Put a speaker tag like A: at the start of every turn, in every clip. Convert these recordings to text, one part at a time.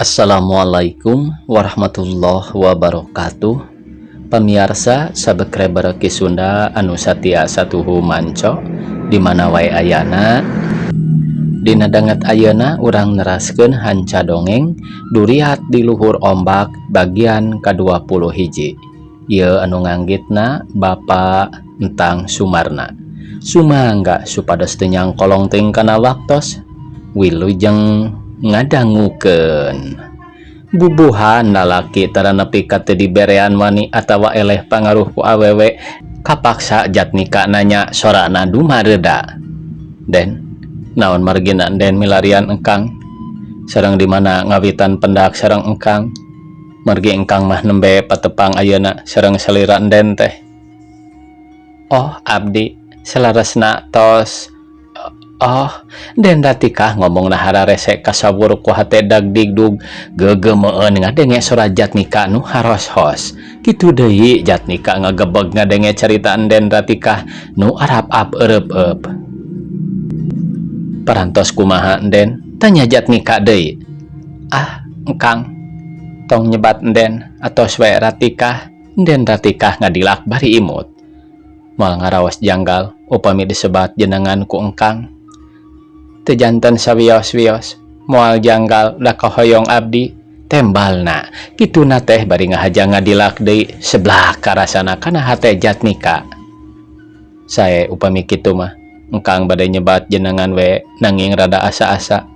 A: Assalamualaikum warahmatullahi wabarakatuh. Pamirsa subscriber Ki Sunda anu satia satuhu manco di mana wae ayana. Dina danget ayeuna urang neraskeun hanca dongeng duriat di luhur ombak bagian ke-21. Ieu anu nganggitna Bapak Entang Sumarna. Sumangga supados teu nyangkolong teuing kana waktos wilujeng ngadangukeun. Bubuhan lalaki tara nepi ka teu diberean wani atawa eleh pangaruh ku awewe kapaksa jatnika nanya sorana dumareda. Den naon margina den milarian engkang sareng di mana ngawitan pendak sareng engkang margi engkang mah nembe patepang ayeuna sareng salira den teh. Oh abdi selaresna tos. Oh, den datikah ngomongna hararese kasawur ku hate dagdigdug gegemeun ngadenge sora jatnika nu haros-hos. Kitu deui jatnika ngagebeg ngadenge caritaan den datikah nu arap-ap eureup-eup. Parantos kumaha den? Tanya jatnika deui. Ah, engkang tong nyebat den atos we ratikah. Den ratikah ngadilak bari imut. Moal ngaraos janggal upami disebat jenengan ku engkang. Teu janten sawios-wios moal janggal da kahoyong abdi tembalna kituna teh bari ngahajang ngadilak deui sebelah karasana kana hate jatnika. Sae upami kitu mah engkang bade nyebat jenengan we nanging rada asa-asa.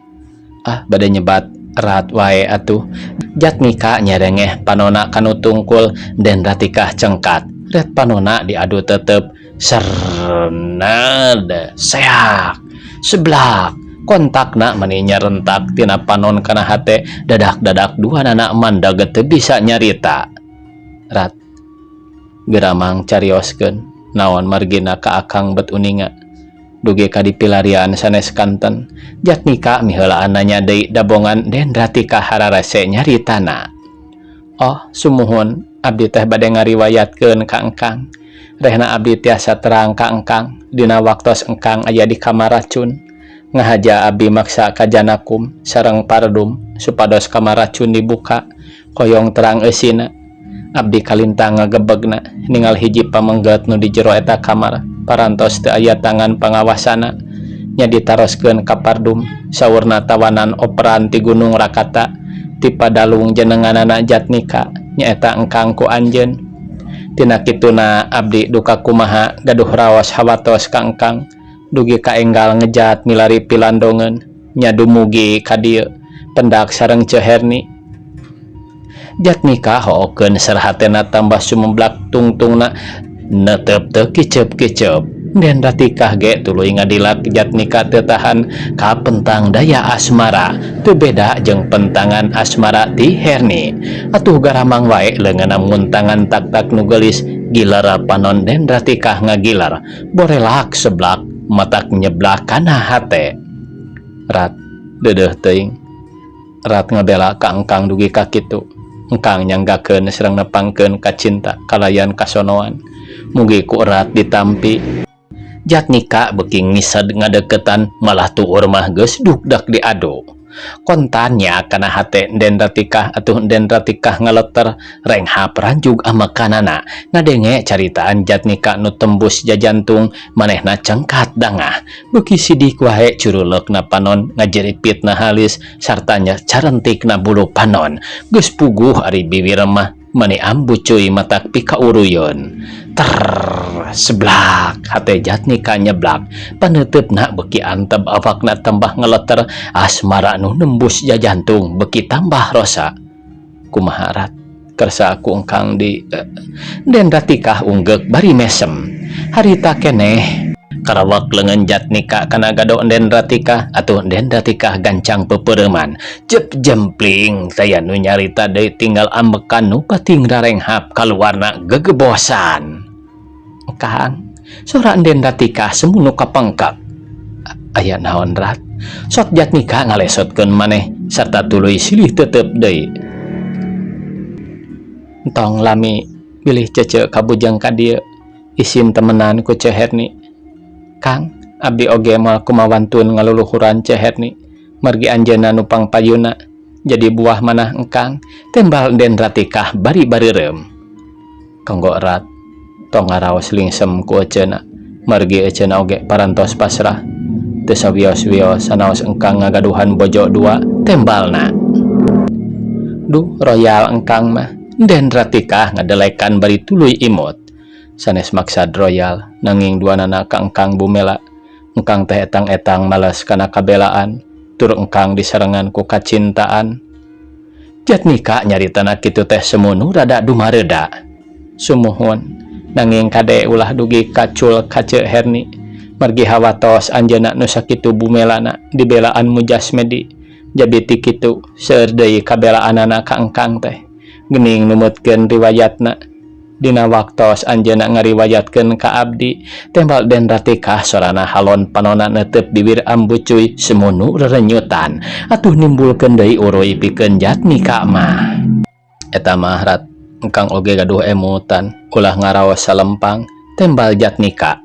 A: Ah bade nyebat erat wae atuh. Jatnika nyerengeh panona kanu tungkul den ratikah cengkat. Ret panona diadu tetep sernad seak seblak kontakna maninya rentak tina panon kana hate dadak-dadak dua anak mandaget teu bisa nyarita. Rat geramang carioskeun naon margina ka akang bet uninga dugi ka dipilarian sanes kanten. Jatnika miheulaan nanya deui dabongan den ratikah hararese nyaritana. Oh sumuhun abdi teh bade ngariwayatkeun ka engkang. Rehna abdi tiasa terang ka engkang dina waktos engkang aya di kamar racun. Ngahaja abdi maksa ka janakum sareng pardum supados kamar racun dibuka koyong terang eusina. Abdi kalintang ngagebegna ningal hiji pamengget nu di jero eta kamar parantos teu aya tangan pangawasana nya ditaroskeun ka pardum saurna tawanan operan ti Gunung Rakata ti padalung jenenganana jatnika nyaeta engkang ku anjeun. Tina kituna abdi duka kumaha gaduh raos hawatos ka engkang dugi ka enggal ngejat milari pilandongeun nya dumugi ka dieu pendak sareng Ceherni. Jatnika hookeun sarahatena tambah sumeblak tungtungna netep teu kicep-kicep. Den ratikah ge tuluy ngadilak jatnika teu tahan ka pentang daya asmara teu beda jeung pentangan asmara ti Herni. Atuh garamang wae leungeunna muntangan tak-tak nu geulis gilar panon den ratikah ngagilar borelak seblak matak nyeblak kana hate. Rat deudeuh teuing. Rat ngabela ka engkang dugi ka kitu. Engkang nyanggakeun sareng nepangkeun ka cinta kalayan kasonoan mugi ku erat ditampi. Jatnika beuki ngised ngadeukeutan malah tuur mah geus dukdak diado. Kontannya kana hate den ratikah atuh den ratikah ngaleter renghap ranjug amekanana ngadenge caritaan jatnika nu tembus jajantung manehna cengkat dangah beuki sidik wae curuleukna panon ngajeripitna halis sartanya carentikna bulu panon geus puguh ari bibir mah mani ambu cuy matak pika uruyon seblak hate jatnika nyeblak paneutupna beuki anteb awakna tambah ngeleter asmara nu nembus jajantung beuki tambah rosa. Kumaha Rat kersa ku engkang di den ratikah unggek bari mesem harita keneh karawak leungeun jatnika kana gado den ratikah atuh den ratikah gancang peupeureuman cep jempling taya nu nyarita deui tinggal ambekan nu pating rarenghap kaluarna gegebosan. Kang sora den ratikah semu nu kapengkak. Aya naon Rat? Sok jatnika ngalesotkeun maneh sarta tuluy silih tetep deui. Entong lami pilih cece kabujang ka dieu isin temenan ku Ceherni. Kang abdi oge moal kumawantun ngaluluhuran Ceherni margi anjeunna nu pangpayuna jadi buah manah engkang tembal den ratikah bari-bari rem kanggo erat tong ngaraos lingsem ku eceuna margi eceuna oge parantos pasrah teu sawios-wios sanaos engkang ngagaduhan bojo dua tembalna. Duh royal engkang mah den ratikah ngadelekan bari tuluy imut sanes maksad royal nanging duanana ka engkang bumela engkang teh etang-etang malas kana kabelaan tur engkang disarengan ku kacintaan. Jatnika nyaritana kitu teh semunu rada dumareda sumuhun nanging kade ulah dugi kacul kace Herni margi hawatos anjeunna nu sakitu bumelana dibelaan Mujasmedi jadi ti kitu seueur deui kabelaanana ka engkang teh geuning numutkeun riwayatna dina waktos anjeunna ngariwayatkeun ka abdi tembal den ratikah sorana halon panonna neuteup bibir ambucuy semunu rerenyutan atuh nimbulkeun deui uruy pikeun Jatnika mah eta mah rat engkang oge gaduh emutan ulah ngaraos salempang tembal Jatnika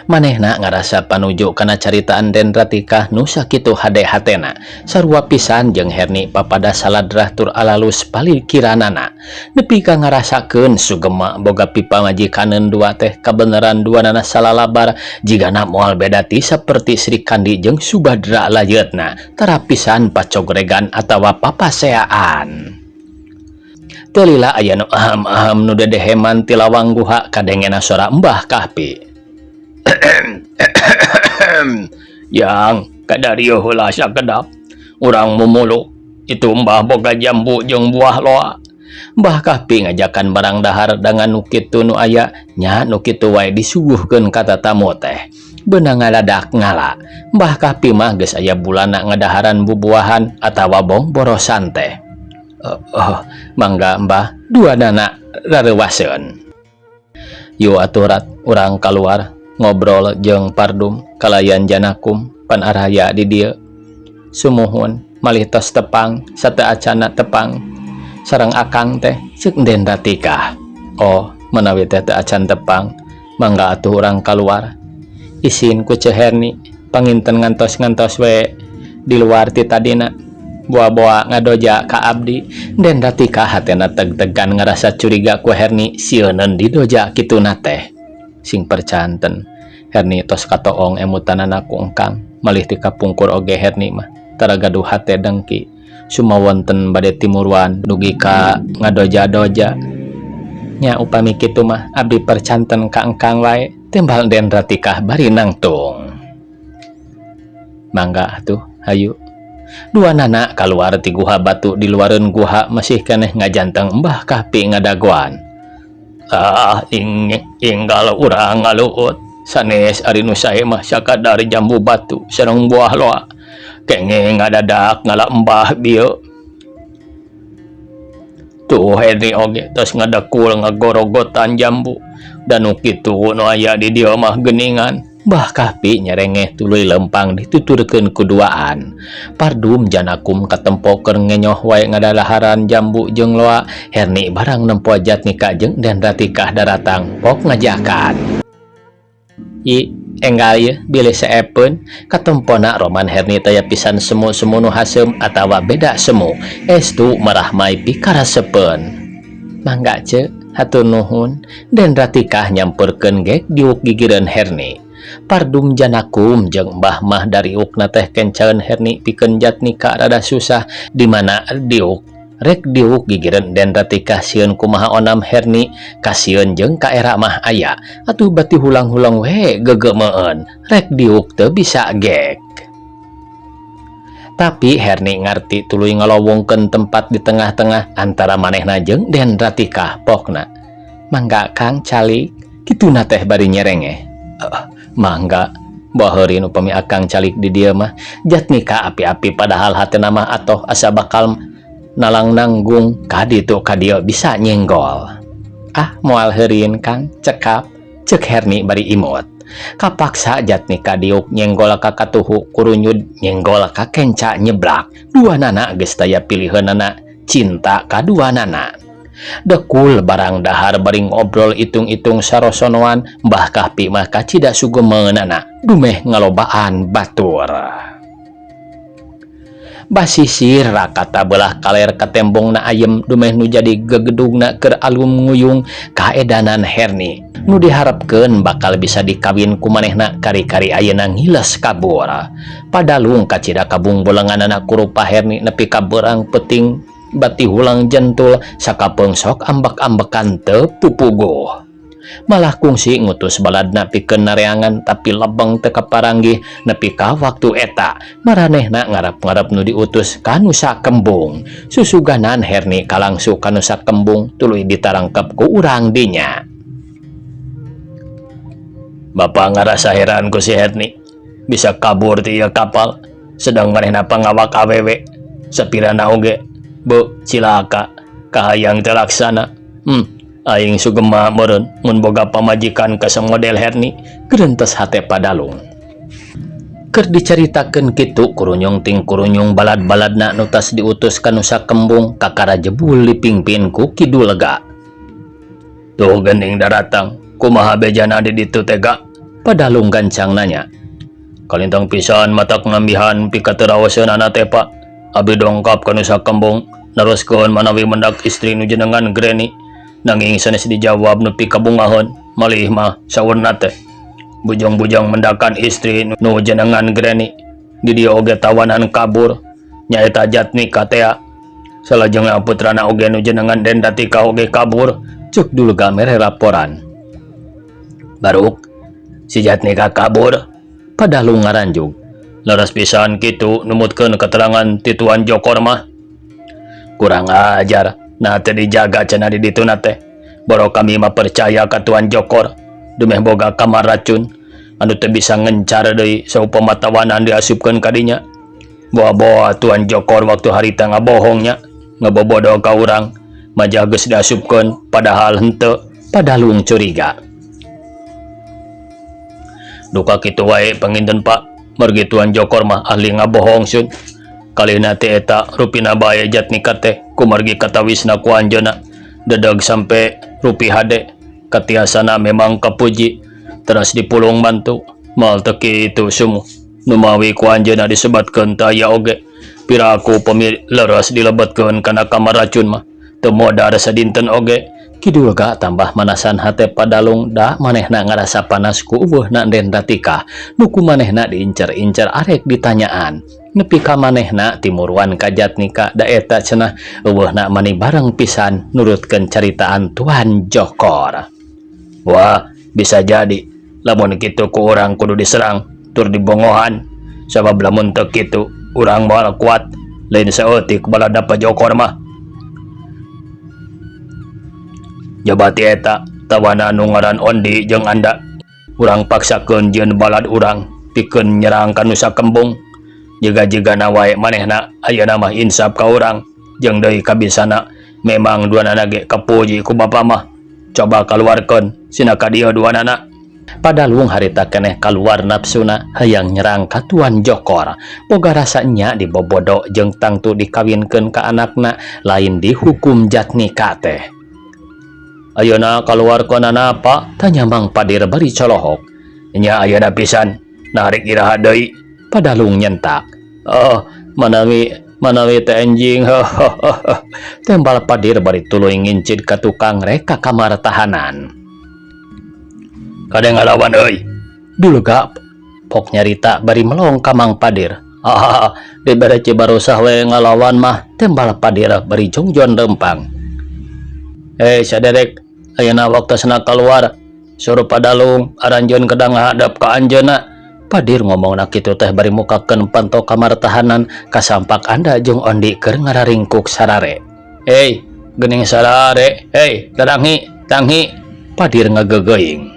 A: manehna ngarasa panuju kana caritaan den ratikah nu sakitu hade hatena sarua pisan jeung Herni papada saladrah tur alalus palikiranana nepi ka ngarasakeun sugema boga pipamajikaneun dua teh kabeneran duanana salalabar jigana moal beda ti saperti Sri Kandi jeung Subadra layeutna tara pisan pacogregan atawa papaseaan. Teu lila aya nu aham-aham nu dedeheman ti lawang guha kadengena sora Mbah Kahpi. Yang kadario heula sakedap urang mumuluk itu Mbah boga jambu jeung buah loa. Mbah Kahpi ngajakan barang dahar dengan nu kitu nu aya nya nu kitu wae disuguhkeun ka tatamu teh beunang ngadadak ngala. Mbah Kahpi mah geus aya bulana ngadaharan bubuahan atawa bong borosan teh. Mangga Mbah duanana rareuwaseun. Yu aturat urang kaluar ngobrol jeung Pardum kalayan Janakum pan araya di dieu. Sumuhun malih tos tepang sateacana tepang sareng akang teh ceuk den ratikah. Oh menawi teh teu acan tepang mangga atuh urang kaluar isin ku Ceu Herni panginten ngantos-ngantos we di luar ti tadina boa-boa ngadoja ka abdi. Den ratikah hatena teg-tegan ngarasa curiga ku Herni sieun di doja kituna teh sing percanten. Herni tos katoong emutanana ku engkang malih ti kapungkur oge Herni mah tara gaduh hate dengki sumawonten bade timuruan dugi ka ngadoja-doja nya upami kitu mah abdi percanten ka engkang wae tembal den ratikah bari nangtung. Mangga atuh hayu duanana kaluar ti guha batu di luareun guha masih keneh ngajanteng Mbah Kahpi ngadagoan. Inggal urang ngaluut sanes ari nu sae mah sakadar jambu batu sareng buah loa kenging ngadadak ngalambah bieu. Tuh Herni oge tos ngadekul ngagorogotan jambu dan nu kitu nu aya di dieu mah geuningan. Mbah Kahpi nyerengeh tuluy lempang dituturkeun kuduaan. Pardum Janakum katempo keur ngenyoh wae ngadalaharan jambu jeung loa. Herni barang nempo Jatnika jeung den ratikah daratang pok ngajakan. I enggal ye bilih saepeun katempona roman Herni taya pisan semu-semu nu haseum atawa beda semu estu marahmai pikarasepeun. Mangga Ceu hatur nuhun. Den ratikah nyamperkeun gek diuk gigireun Herni. Pardum Janakum jeung Mbah mah dariukna teh kencaeun Herni pikeun Jatnika rada susah di mana diuk rek diuk gigireun den ratikah sieun kumaha onam Herni kasieun jeung ka era mah aya atuh bati hulang-hulang we gegeumeueun rek diuk teu bisa gek. Tapi Herni ngarti tuluy ngalowongkeun tempat di tengah-tengah antara manehna jeung den ratikah pokna. Mangga Kang calik kituna teh bari nyerengeh. Mangga baheureun upami akang calik di dieu mah Jatnika api-api padahal hatena mah atoh asa bakal nalang nanggung ka ditu ka dieu bisa nyenggol. Moal heureun Kang cekap ceuk Herni bari imut. Kapaksa Jatnika diuk nyenggol ka katuhu kurunyud nyenggol ka kenca nyeblak. Duanana geus taya piliheunana cinta ka duanana. Dekul barang dahar bari ngobrol itung-itung sarosonoan Mbah Kahpi mah kacida sugemeunana dumeh ngalobaan batur. basisir kata belah kaler katembong na ayem dumeh nu jadi gegedugna keur alum nguyung kaedanan Herni nu diharapkeun bakal bisa dikawin ku manehna kari-kari ayeuna ngiles kabur. Padalung kacida kabung bolenganana ku rupa Herni nepi ka beurang peting bati hulang jentul sakapeungsok ambek-ambekan teu pupuguh. Malah kungsi ngutus baladna pikeun nareangan tapi lebeng teu kaparanggih nepi ka waktu eta maranehna ngarep-ngarep nu diutus ka Nusa Kembung. Susuganan Herni kalangsu ka Nusa Kembung tuluy ditarangkep ku urang dinya. Bapak ngarasa heran ku si Herni bisa kabur ti ieu kapal sedang manehna pangawak awewe sapirana oge. Bu cilaka kahayang terlaksana. Aing sugema meureun mun boga pamajikan ka model Herni geurentes hate Padalung. Keur dicaritakeun kitu kurunyung ting kurunyung balad-baladna nu tos diutus ka Nusa Kembung kakara jebul dipingpin ku Kidu Lega. Tuh geuning daratang kumaha bejana di ditu tega? Padalung gancang nanya. Kalintang pisan matak ngambihan pikateraoseunana teh Pak. Abi dongkap ka Nusa Kembung naroskeun manawi mendak istri nu jenengan Greni. Nanging sanes dijawab nepi kabungahon malih mah saurna teh bujang-bujang mendakan istri nu jenengan Greni di dieu oge tawanan kabur nyaeta Jatnika teh salajengna putrana oge nu jenengan Dendatika oge kabur ceuk dulu gamere laporan. Baruk si Jatnika kabur? Padalung ngaranjug. Laras pisan kitu numutkeun keterangan ti Tuan Jokor mah. Kurang ajar. Nah teh dijaga cenah di ditu teh. Boro kami mah percaya ka Tuan Jokor dumeh boga kamar racun anu teu bisa ngencar deui saupama tawanan diasupkeun ka dinya. Boa-boa Tuan Jokor waktu harita ngabohongnya ngabobodo ka urang majah geus diasupkeun padahal henteu. Padalung curiga. Duka kitu wae panginten Pak, margi Tuan Jokor mah ahli ngabohong sun. Kalina teh eta rupina bae Jatnika teh kumargi katawisna ku anjeunna dedeg sampai rupi hade katiasana memang kapuji teras dipulung mantu mal teu kitu sumu nu mawi ku anjeunna disebatkeun teh aya oge piraku pemilik leres dilebetkeun kana kamar racun mah teu modar sadinten oge. Kidu Lega tambah manasan hate Padalung da manehna ngarasa panas ku eueuhna Dendatika nu ku manehna diincer-incer arek ditanyaan nepi ka manehna timuruan ka Jatnika da eta cenah eueuhna mani bareng pisan nurutkeun caritaan Tuan Jokor. Wah bisa jadi lamun kitu ku urang kudu diserang tur dibongohan sabab lamun teu kitu urang moal kuat lain saeutik balada Pa Jokor mah. Jabati eta tawana anu ngaran Ondi jeung Anda urang paksakeun jieun balad urang pikeun nyerang ka Nusa Kembung jiga-jigana wae manehna ayeuna mah insaf ka urang jeung deui kabisana memang duanana ge kapuji ku bapa mah coba kaluarkeun sina ka dieu duanana. Padalung harita keneh kaluar nafsuna hayang nyerang ka Tuan Jokor boga rasa nya dibobodo jeung tangtu dikawinkeun ka anakna lain dihukum Jatnika teh. Ayeuna kaluarkeunana Pak? Tanya Mang Padir bari colohok. Nya ayeuna pisan narik iraha deui. Padalung nyentak. Oh manawi teh anjing. Tembal Padir bari tuluy ngincid ka tukang rek ka kamar tahanan. Kade ngalawan euy. Dulu gak pok nyarita bari melong ka Mang Padir. Dibere cibarusah we ngalawan mah. Tembal Padir bari jongjon rempang. Saderek ayeuna waktosna keluar suruh Padalung aranjeun kedang ngadap ka anjeunna. Padir ngomongna kitu teh bari mukakeun panto kamar tahanan kasampak Anda jeung Ondi keur ngararingkuk sarare. Geuning sarare, tanghi. Padir ngagegeuing.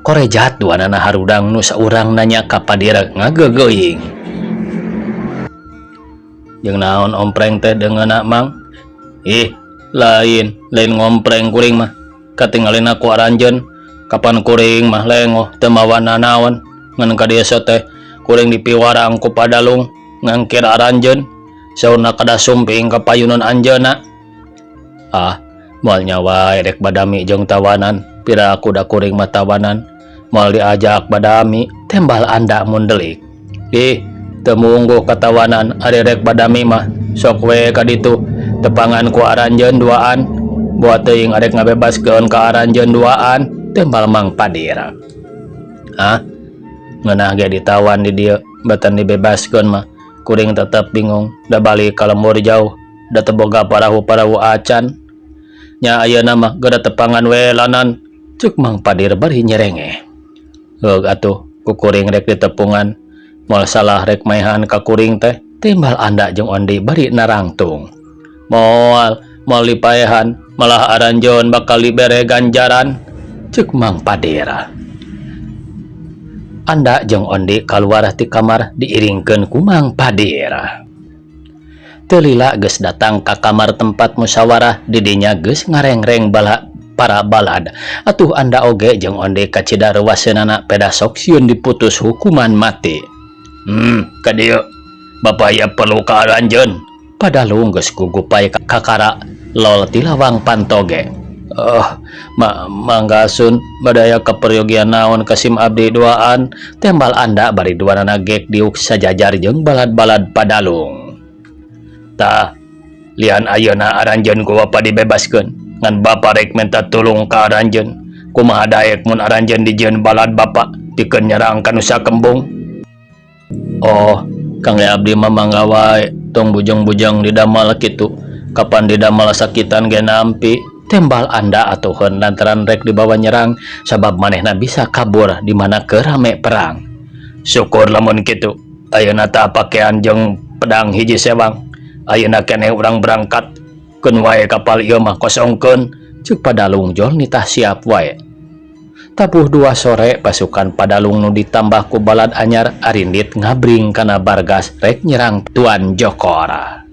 A: Korejat duanana harudang nu saurang nanya ka Padir ngagegeuing. Jeung naon ompreng teh deungeuna Mang? Lain ngompreng kuring mah katinggalin aku aranjeun kapan kuring mah lengoh teu mawa nanaon ngan ka dieu teh kuring dipiwarang ku Padalung ngangkir aranjeun saurna kada sumping ka payunan anjeunna. Moal nyawa erek badami jeung tawanan piraku da kuring mah tawanan moal diajak badami. Tembal Anda mun delik. temungguh katawanan ari rek badami mah sok we ka ditu tepangan ku aranjeun duaan buat teuing arek ngabebaskeun ka aranjeun duaan tembal Mang Padira. Hah? Ngeunah ge ditawan di dieu batan dibebaskeun mah kuring tetep bingung da balik ka lembur jauh da teu boga parahu-parahu acan nya ayeuna mah geura tepangan we lanan ceuk Mang Padir bari nyerengeh. Heug atuh ku kuring rek ditepungan moal salah rek maehan ka kuring teh timbal anda jeung ondi bari narangtung moal dipaehan malah aranjeun bakal dibere ganjaran ceuk Mang Padira. Anda jeung ondi kaluar ti kamar diiringkeun ku Mang Padira. Teu lila geus datang ka kamar tempat musyawarah di dinya geus ngarengreng bala para balad. Atuh anda oge jeung onde kacida reuaseunana peda sok sieun diputus hukuman mati. Ka dieu Bapak ya perlu ka aranjeun. Padahal geus gugupay kakara lol ti lawang pantoge. Manggasun badaya kaperyogian naon kasim abdi duaan tembal anda bari duanana gek diuk sajajar jeung balad-balad Padalung. Tah lian ayeuna aranjeun ku Bapak dibebaskeun ngan Bapak rek minta tulung ka aranjeun kumaha daek mun aranjeun dijieun balad Bapak pikeun nyerang ka Nusa Kembung. Oh Kang abdi mah mangga wae tong bujang-bujang didamel kitu kapan didamel sakitan ge nampi tembal anda atuheun lantaran rek dibawa nyerang sabab manehna bisa kabur di mana keur rame perang. Syukur lamun kitu ayeuna tah pakean jeung pedang hiji sewang. Ayeuna keneh urang berangkat keun wae kapal ieu mah kosongkeun ceuk Padalung jol nitah siap wae. Tabuh 2 sore pasukan Padalung nu ditambah ku balad anyar arindit ngabring kana Bargas rek nyerang Tuan Jokora.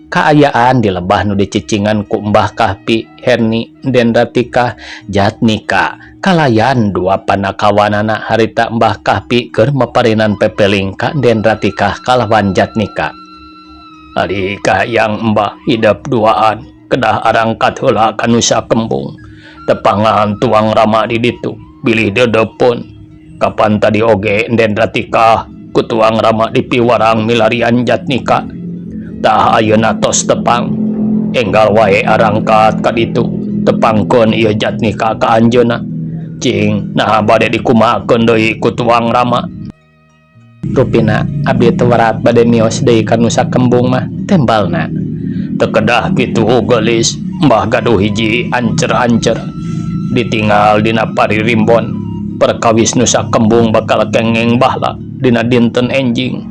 A: Kaayaan di lebah nu dicicingan ku Mbah Kahpi, Herni, Dendratika, Jatnika kalayan 2 panakawanana harita Mbah Kahpi keur maparinan pepeling ka Dendratika kalawan Jatnika. Ari kahayang Mbah hidup duaan kedah arangkat heula ka Nusa Kembung tepangan tuang Rama di ditu bilih dedepun kapan tadi oge Dendratika ku tuang Rama dipiwarang milarian Jatnika tah ayeuna tos tepang enggal wae arangkat ka ditu tepangkeun ieu Jatnika ka anjeunna cing nah bade dikumahakeun deui ku tuang Rama. Rupina abdi teu warat bade mios deui ka Nusa Kembung mah tembalna. Teu kedah kitu geulis Mbah gaduh hiji ancer-ancer ditinggal dina paririmbon perkawis Nusa Kembung bakal kengeng bahla dina dinten enjing.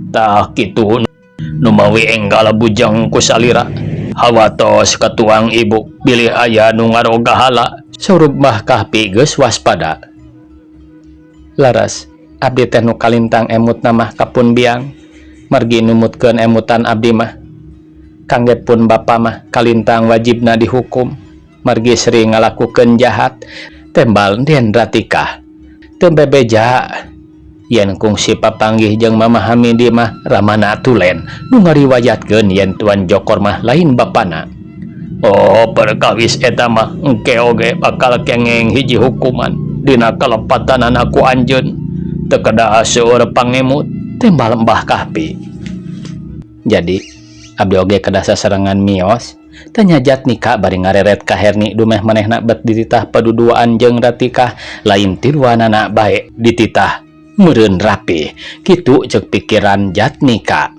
A: Tah kitu nu mawi enggal bujang ku salira hawatos ka tuang ibu bilih aya nu ngaroga hala surug Mbah Kahpi geus waspada. Laras abdi teh nu kalintang emut namah kapun biang margi numutkeun emutan abdi mah kangge pun bapa mah kalintang wajibna dihukum margi sering ngalakukeun jahat tembal Dendratika teu bebeja yen kungsi papanggih jeung Mama Hamidi mah ramana tulen nu ngariwayatkeun yen Tuan Jokor mah lain bapana. Oh perkawis eta mah engke oge bakal kengeng hiji hukuman dina kalepatanana ku anjeun teu kedah seueur pangemut tembal Mbah Kahpi. Jadi abdi oge kedah sasarengan mios tanya Jatnika bari ngareret ka Herni dumeh manehna bet dititah paduduaan jeung Ratika lain tiluanana bae dititah meureun rapi kitu ceuk pikiran Jatnika.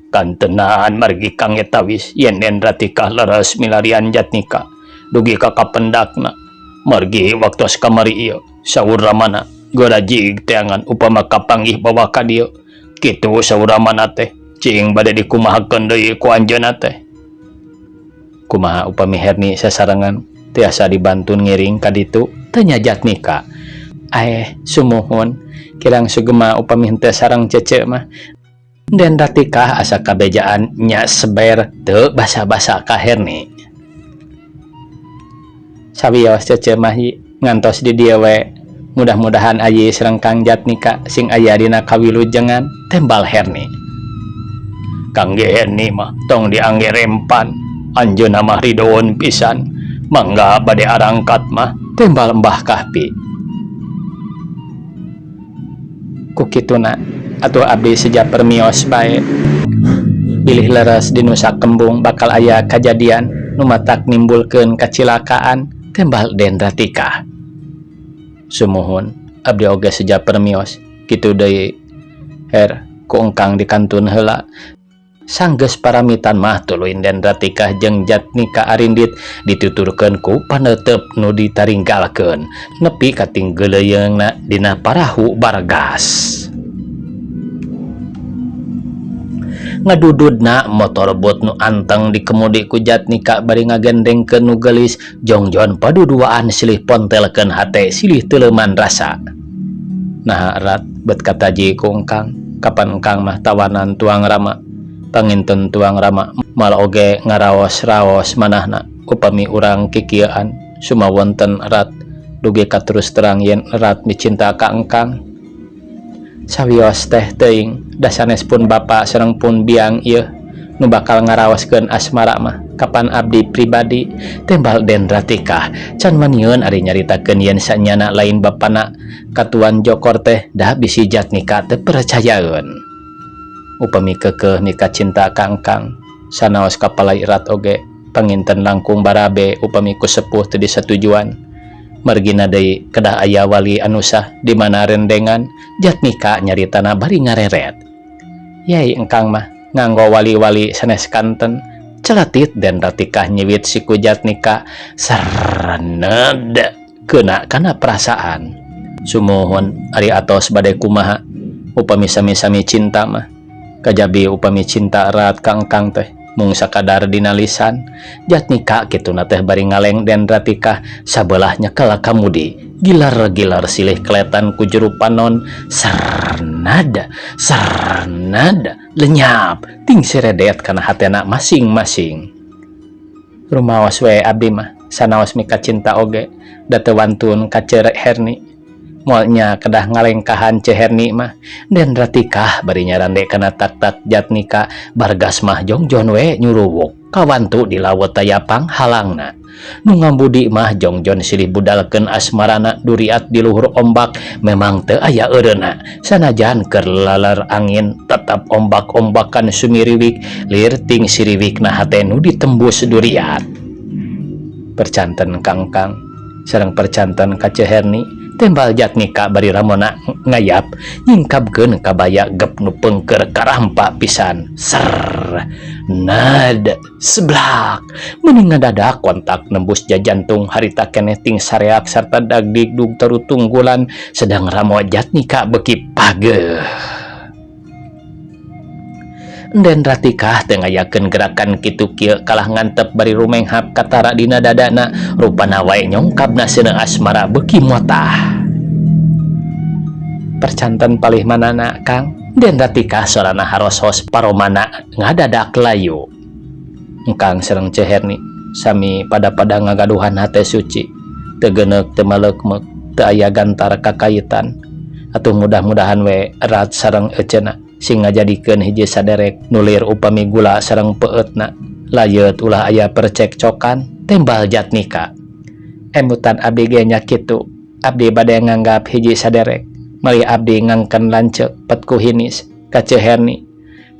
A: Kantenan margi Kang etawis yen Ratika leres milarian Jatnika dugi ka kapendakna margi waktos kamari ieu saur Ramana gorajig teangan upama kapanggih bawa ka dieu kitu saur Ramana teh cing bade dikumahakeun deui ku anjeunna teh. Kumaha upami Herni sasarengan tiasa dibantun ngiring ka ditu tanya Jatnika. Sumuhun kirang sugema upami henteu sareng cece mah Dendratika asa kabejaan nya seber teu basa-basa ka Herni. Sawios cece mah ngantos di dieu we mudah-mudahan ayi sareng Kang Jatnika sing aya dina kawilujengan tembal Herni. Kangge Herni mah tong diangge rempan anjeunna mah ridoon pisan mangga bade arangkat mah tembal Mbah Kahpi. Ku kituna atuh abdi sejak permios bae pilih leres di Nusa Kembung bakal aya kejadian numatak nimbulkeun kacilakaan tembal Dendra Tika. Sumuhun abdi oge sejak permios kitu deui her ku engkang dikantun heula sanggeus paramitan mah tuluy Dendra Tika jeung Jatnika Arindit dituturkeun ku paneuteup nu ditaringgalkeun nepi ka tinggeuleungna dina parahu Bargas. Ngadududna motor bot nu anteng dikemudi ku Jatnika bari ngagendengkeun nu geulis jongjon paduduaan silih pontelkeun hate silih teuleman rasa. Nah rat bet kataji ku engkang kapan engkang mah tawanan tuang rama panginten tuang rama mal oge ngaraos-raos manahna upami urang kikieuan suma wonten rat dugi ka terus terang yen rat micinta ka engkang sawios teh teuing da sanes pun bapa sareng pun biang ieu nu bakal ngaraoskeun asmara mah kapan abdi pribadi tembal Dendra Tika can manieun ari nyaritakeun yen sanyana lain bapana katuan Jokor teh dah bisi Jatnika teu percayaeun upami keukeuh mika cinta ka engkang sanaos kapalai rat oge panginten langkung barabe upami ku sepuh teu disatujuan margina deui kedah aya wali anu sah di mana rendengan Jatnika nyaritana bari ngareret yai engkang mah nganggo wali-wali sanes kanten celatit Dendra Tika nyiwit siku Jatnika sarened keuna kana perasaan sumuhun ari atos bade kumaha upami sami-sami cinta mah kajabi upami cinta erat ka engkang teh mung sakadar dina lisan Jatnika kituna teh bari ngaleng Dendra Tika sabelah nyekel kamudi gilar-gilar silih keletan ku juru panon sarnada lenyap ting siredet kana hatena masing-masing. Rumaos we abdi mah sanaos mika cinta oge da teu wantun ka Cerek Herni moalnya kedah ngalengkahan Ceherni mah Dendra Tika bari nyarande kana tak-tak Jatnika Bargas mah jongjon we nyuruwuk kawantu di lawet tayapang halangna nu ngambudi mah jongjon silih budalkeun asmarana duriat di luhur ombak memang teu aya eureuna sanajan keur laler angin tetap ombak-ombakan sumiriwik lir ting siriwikna hate nu ditembus duriat. Percanten kangkang sareng percanten ka Ceherni tembal Jatnika bari ramona ngayap nyingkapkeun kabaya gep nu peungkeur karampa pisan ser nad seblak meuning ngadadak kontak nembus jajantung harita keneh ting sareak sarta dagdigdug terutunggulan sedang ramo Jatnika beki pageuh. Dendra Tika teu ngayakeun gerakan kitu kieu kalah ngantep bari rumenghap katara dina dadana rupana wae nyongkapna seuneu asmara beuki motah. Percanten palih manana Kang Dendra Tika sorana haros-hos paromana ngadadak layu. Engkang sareng Ceherni sami pada-pada ngagaduhan hate suci teu geuneuk teu maleukmeuk teu aya gantar kakaitan atuh mudah-mudahan we erat sareng eceuna sing ngajadikeun hiji saderek nulir upami gula sareng peutna layeut ulah aya percekcokan tembal Jatnika. Emutan abdi ge nya kitu abdi bade nganggap hiji saderek mari abdi ngangken lanceuk petku hinis ka Ceherni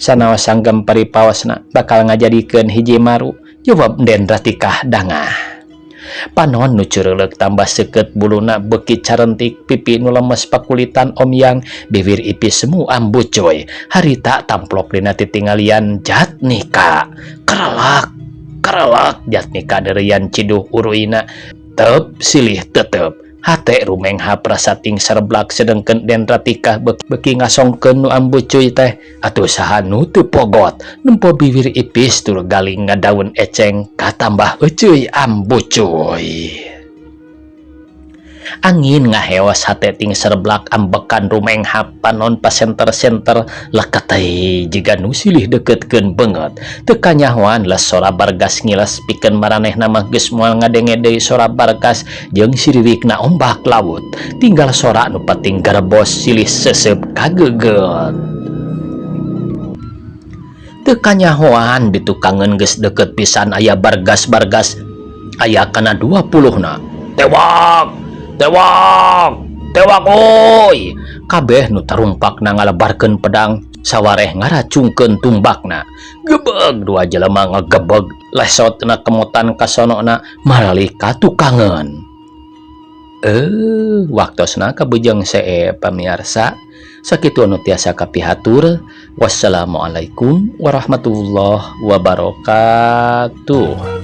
A: sanaos sanggem paripaosna bakal ngajadikeun hiji maru jawab Dendra Tika dangah. Panon nu cureuleuk tambah seukeut buluna beuki carentik pipi nu lemes pakulitan omyang bibir ipis semu ambu coy harita tamplok dina titingalian Jatnika karelak Jatnika deureyan ciduh uruina teup silih tetep hate rumenghap rasa ting serblak sedengkeun Dendra Tika beuki ngasongkeun nu ambu cuy teh atuh saha nu teu pogot nempo bibir ipis tur galing ngadaun eceng katambah euceuy ambu cuy. Angin ngaheos hate ting serblak ambekan rumenghap panon pasenter-senter leketei jiga nu silih deketkeun beungeut teu kanyahoan les sora Bargas ngiles pikeun maranehna mah geus moal ngadenge deui sora Bargas jeung siriwikna ombak laut tinggal sora nu pating garebos silih seseup kageugeut. Teu kanyahoan ditukangeun geus deukeut pisan aya Bargas aya kana 20 na tewak Tewakoy kabeh nu tarumpak na ngalabarkeun pedang sawareh ngaracungkeun tumbakna. Gebeg dua jelema ngagebeg lesotna kemutan kasonona maralih katukangan. Waktosna kabujeng see pamirsa. Sakitu anu tiasa kapihatur. Wassalamualaikum warahmatullahi wabarakatuh.